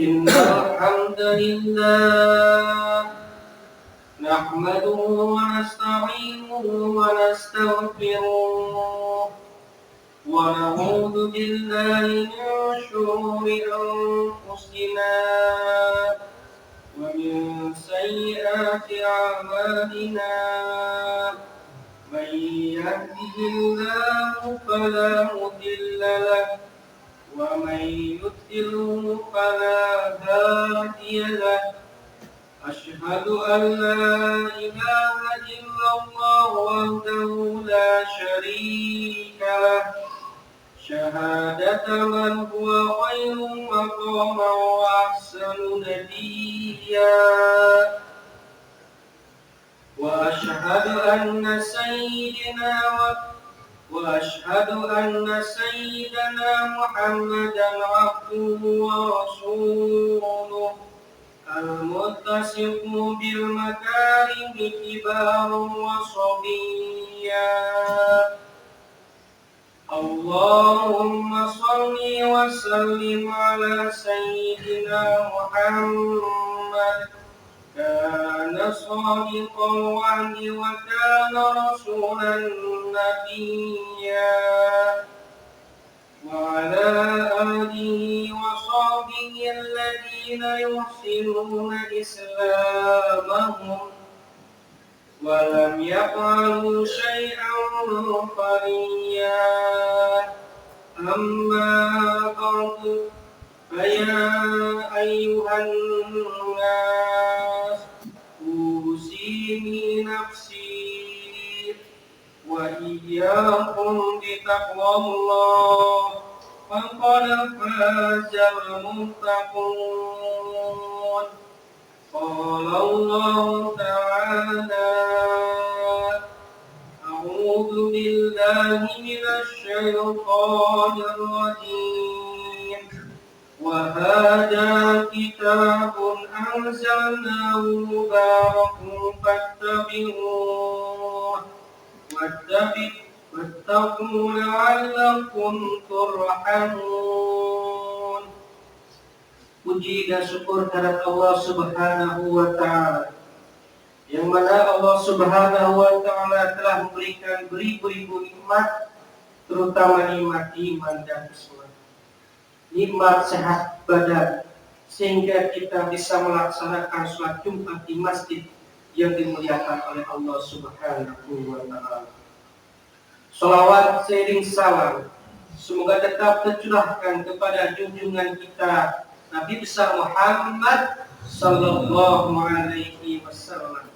إن الحمد لله نحمده ونستعينه ونستغفره ونعوذ بالله من شرور أنفسنا ومن سيئات أعمالنا من يهده الله فلا مضل له ومن يضلل فلا هادي له أشهد أن لا إله إلا الله وحده لا شريك له شهادة من هو خير مقاما وأحسن نديا وأشهد أن سيدنا محمدا عبده ورسوله المتصف بالمكارم كبار وصبيا اللهم صل وسلم على سيدنا محمد كان صادق الوعد وكان رسولا نبيا وعلى آله وصحبه الذين يحسنون إسلامهم ولم يفعلوا شيئا فريا أما بعد فيا أيها الناس أوصيني نفسي وإياكم بتقوى الله فقد فاز المتقون قال الله تعالى أعوذ بالله من الشيطان الرجيم وهذا كتاب أنزلناه مبارك فاتبعوه واتقوا لعلكم ترحمون. Puji dan syukur kehadirat Allah Subhanahu wa Ta'ala, yang mana Allah Subhanahu wa Ta'ala telah memberikan beribu-ribu nikmat, terutama nikmat iman dan Islam, nikmat sehat badan, sehingga kita bisa melaksanakan sholat Jumat di masjid yang dimuliakan oleh Allah Subhanahu wa Ta'ala. Sholawat seiring salam semoga tetap tercurahkan kepada junjungan kita Nabi besar Muhammad sallallahu alaihi wasallam,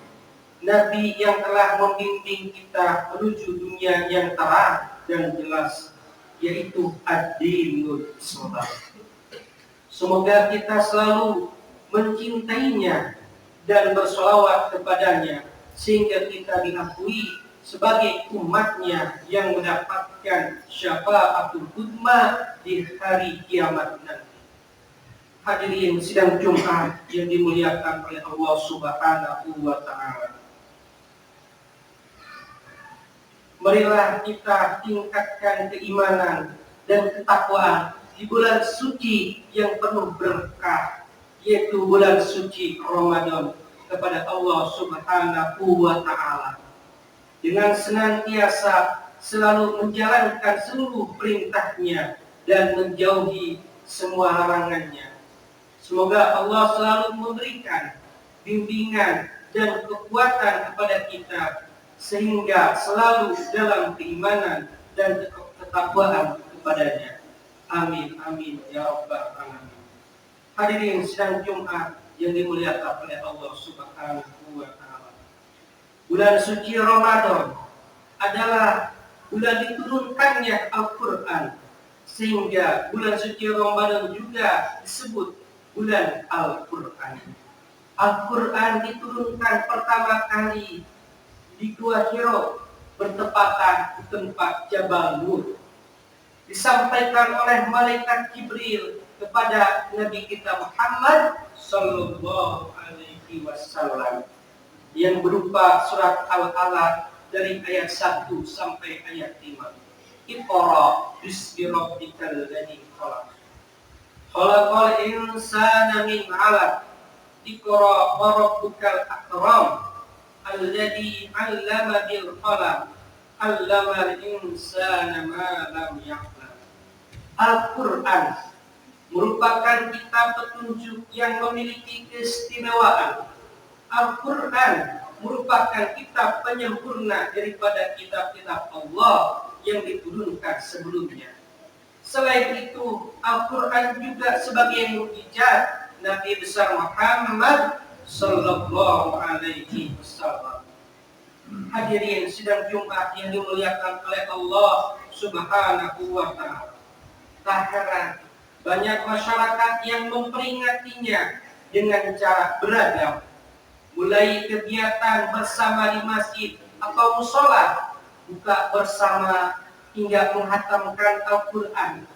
Nabi yang telah membimbing kita menuju dunia yang terang dan jelas, yaitu ad-dinul Islam. Semoga kita selalu mencintainya dan bersolawat kepadanya, sehingga kita diakui sebagai umatnya yang mendapatkan syafaatul uzma di hari kiamat nanti. Hadirin sidang Jumat yang dimuliakan oleh Allah Subhanahu wa Ta'ala, marilah kita tingkatkan keimanan dan ketakwaan di bulan suci yang penuh berkah, yaitu bulan suci Ramadan, kepada Allah Subhanahu wa Ta'ala, dengan senantiasa selalu menjalankan seluruh perintahnya dan menjauhi semua larangannya. Semoga Allah selalu memberikan bimbingan dan kekuatan kepada kita, sehingga selalu dalam keimanan dan ketakwaan kepadanya. Amin, amin, ya rabbal alamin. Hadirin sidang Jumat yang dimuliakan oleh Allah Subhanahu wa Ta'ala, bulan suci Ramadan adalah bulan diturunkannya Al-Quran, sehingga bulan suci Ramadan juga disebut bulan Al-Quran. Al-Quran diturunkan pertama kali di Gua Hiro, bertepatan di tempat Jabal Nur. Disampaikan oleh malaikat Jibril kepada Nabi kita Muhammad sallallahu alaihi wasallam, yang berupa surat Al-Alaq dari ayat 1 sampai ayat 5. Iqra bismi rabbikal ladzi khalaq. Khalaqal insana min 'alaq. Iqra wa rabbukal akram. Alladzi 'allama bil qalam. 'Allamal insana ma lam ya'lam. Al-Qur'an merupakan kitab petunjuk yang memiliki keistimewaan. Al-Quran merupakan kitab penyempurna daripada kitab-kitab Allah yang diturunkan sebelumnya. Selain itu, Al-Quran juga sebagai mukjizat Nabi besar Muhammad sallallahu alaihi wasallam. Hadirin sidang Jumat yang dimuliakan oleh Allah Subhanahu wa taala. Tak heran banyak masyarakat yang memperingatinya dengan cara beragam, mulai kegiatan bersama di masjid atau musola, buka bersama hingga menghatamkan Al-Quran.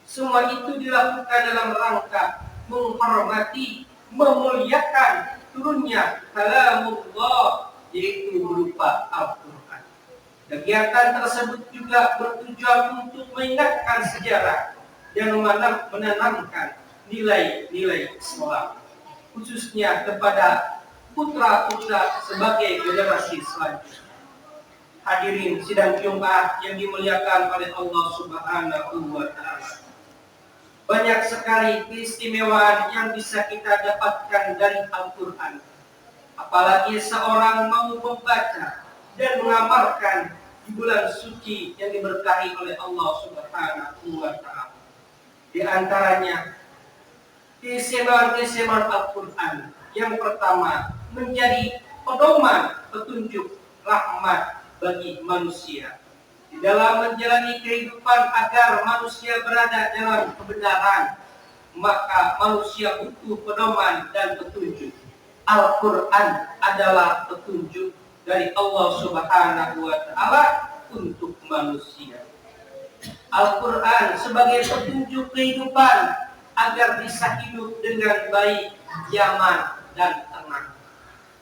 Semua itu dilakukan dalam rangka menghormati, memuliakan turunnya kalamullah, yaitu berupa Al-Quran. Kegiatan tersebut juga bertujuan untuk mengingatkan sejarah dan menanamkan nilai-nilai Islam, khususnya kepada putra-putra sebagai generasi selanjutnya. Hadirin sidang Jumat yang dimuliakan oleh Allah Subhanahu wa taala. Banyak sekali keistimewaan yang bisa kita dapatkan dari Al-Quran. Apalagi seorang mau membaca dan mengamalkan di bulan suci yang diberkahi oleh Allah Subhanahu wa taala. Di antaranya keistimewaan Al-Quran. Yang pertama, menjadi pedoman, petunjuk, rahmat bagi manusia di dalam menjalani kehidupan agar manusia berada dalam kebenaran. Maka manusia butuh pedoman dan petunjuk. Al-Quran adalah petunjuk dari Allah Subhanahu wa taala untuk manusia. Al-Quran sebagai petunjuk kehidupan agar bisa hidup dengan baik, nyaman dan tenang.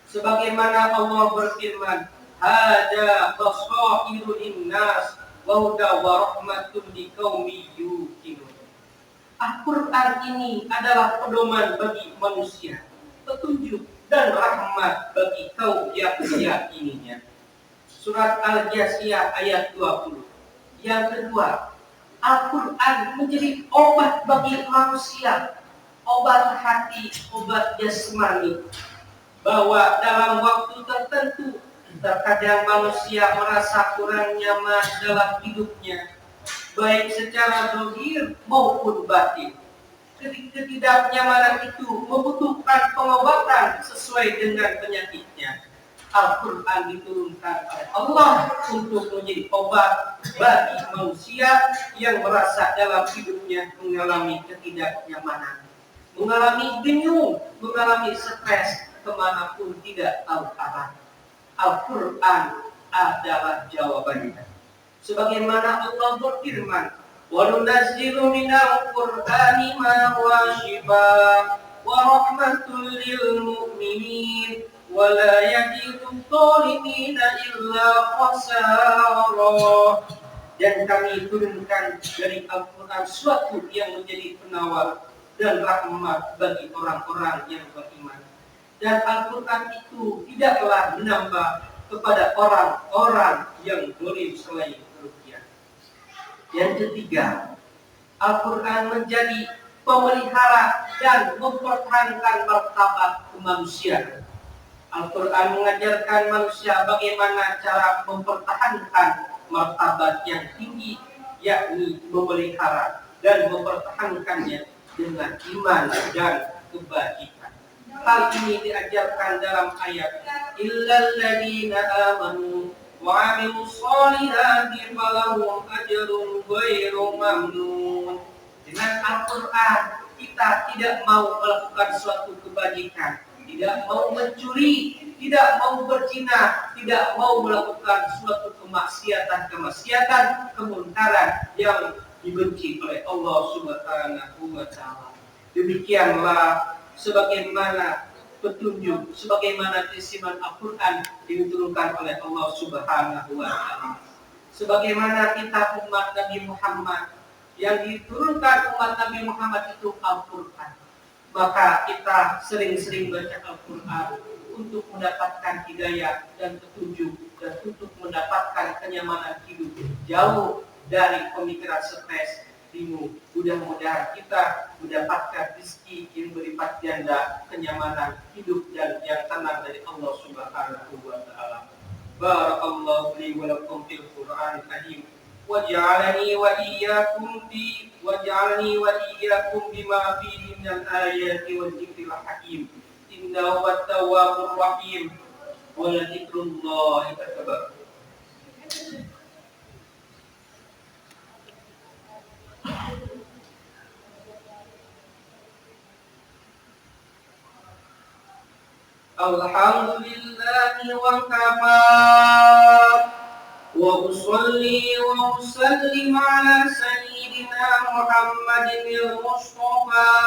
Sebagaimana Allah berfirman, "Hada basairu linnas wa huda wa rahmatun liqaumin yuqinun." Al-Quran ini adalah pedoman bagi manusia, petunjuk dan rahmat bagi kaum yang meyakininya. Surat Al-Jasiyah ayat 20. Yang kedua, Al-Quran menjadi obat bagi manusia, obat hati, obat jasmani. Bahwa dalam waktu tertentu terkadang manusia merasa kurang nyaman dalam hidupnya, baik secara zahir maupun batin. Ketidaknyamanan itu membutuhkan pengobatan sesuai dengan penyakitnya. Al-Quran diturunkan oleh Allah untuk menjadi obat bagi manusia yang merasa dalam hidupnya mengalami ketidaknyamanan, mengalami bingung, mengalami stres, kemanapun tidak tahu arah. Al-Quran adalah jawabannya. Sebagaimana Allah berfirman, وَنُنَزِّلُ مِنَ الْقُرْآنِ مَا هُوَ شِفَاءٌ وَرَحْمَةٌ لِلْمُؤْمِنِينَ وَلَا يَزِيدُ الظَّالِمِينَ إِلَّا خَسَارًا. Dan kami turunkan dari Al-Quran suatu yang menjadi penawar dan rahmat bagi orang-orang yang beriman. Dan Al-Quran itu tidaklah menambah kepada orang-orang yang zalim selain kerugian. Yang ketiga, Al-Quran menjadi pemelihara dan mempertahankan martabat kemanusiaan. Al-Quran mengajarkan manusia bagaimana cara mempertahankan martabat yang tinggi, yakni memelihara dan mempertahankannya dengan iman dan kebajikan. Hal ini diajarkan dalam ayat illal ladzina amanu wa 'amilus sholihati falahum ajrun ghairu mamnun. Dengan Al-Quran kita tidak mau melakukan suatu kebajikan, tidak mau mencuri, tidak mau berzina, tidak mau melakukan suatu kemaksiatan, kemungkaran yang dibenci oleh Allah Subhanahu wa taala. Demikianlah sebagaimana petunjuk, sebagaimana keistimewaan Al-Quran diturunkan oleh Allah Subhanahu wa taala. Sebagaimana kita umat Nabi Muhammad yang diturunkan umat Nabi Muhammad itu Al-Quran. Maka kita sering-sering baca Al-Quran untuk mendapatkan hidayah dan petunjuk dan untuk mendapatkan kenyamanan hidup jauh dari pemikiran stres, bingung. Mudah-mudahan kita mendapatkan rezeki yang berlipat ganda, kenyamanan hidup dan yang tenang dari Allah Subhanahu wa taala. Barakallahu li wa lakum fil Qur'anil Karim. Waj'alani wa iyyakum bima fihi minal ayati wa dzikril hakim. Innahu wat-tawwabur rahim. Wa la dzikrullahi akbar. Alhamdulillahi wa kafa. وأصلي وأسلم على سيدنا محمد المصطفى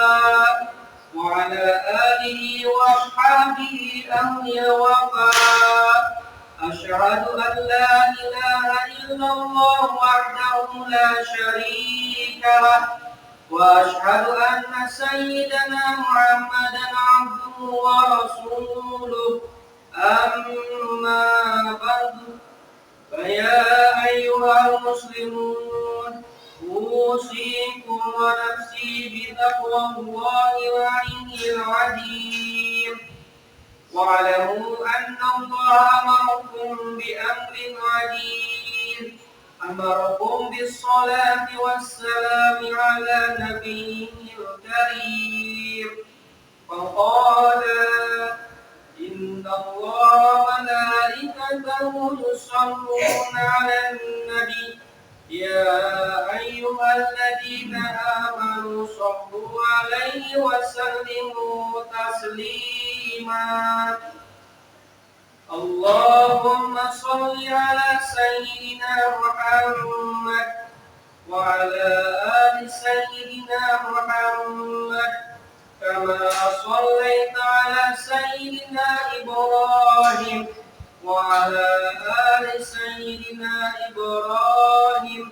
وعلى آله وأصحابه أهل الوفاء. أشهد أن لا إله إلا الله وحده لا شريك له وأشهد أن سيدنا محمدا عبده ورسوله. أما بعد، فيا أيها المسلمون أوصيكم ونفسي بتقوى الله العلي العظيم. واعلموا أن الله أمركم بأمر عظيم، أمركم بالصلاة والسلام على نبيه الكريم، فقال إن الله وملائكته يصلون على النبي يا أيها الذين آمنوا صلوا عليه وسلموا تسليما. اللهم صل على سيدنا محمد وعلى آل سيدنا محمد كما صليت على سيدنا إبراهيم وعلى آل سيدنا إبراهيم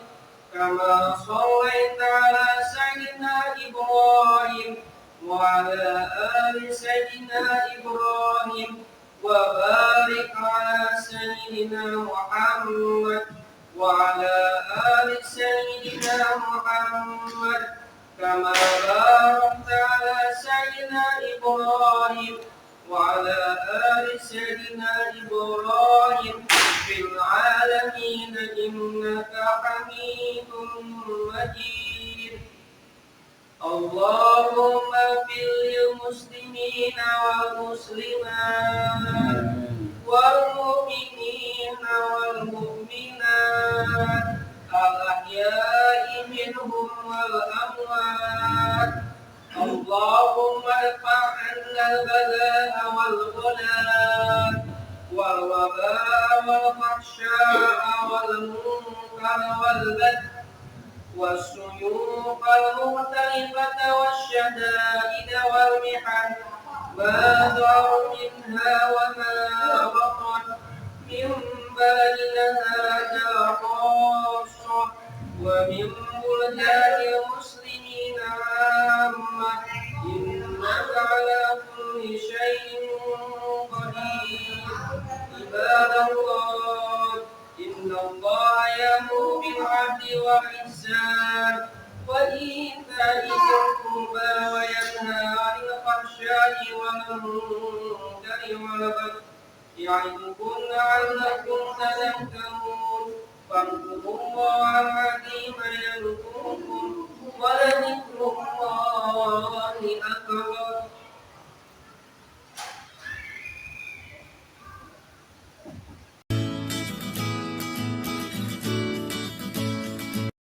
كما صليت على سيدنا إبراهيم وعلى آل سيدنا إبراهيم وبارك على سيدنا محمد وعلى آل سيدنا محمد كما باركت على سيدنا إبراهيم وعلى آل سيدنا إبراهيم في العالمين إنك حميد مجيد. اللهم اغفر للمسلمين والمسلمات والمؤمنين والمؤمنات الأحياء منهم والأموات. اللهم ارفع عنا البلاء والغلاء والوباء والفحشاء والمنكر والبغي والسيوف المختلفة والشدائد والمحن ما ظهر منها وما بطن من بلدنا هذا خاصة ومن بلدان المسلمين عامة إنك على كل شيء قدير. عباد الله، إن الله يأمر بالعدل والإحسان وإيتاء ذي القربى وينهى عن الفحشاء والمنكر والبغي يعظكم لعلكم تذكرون. فاذكروا الله العظيم يذكركم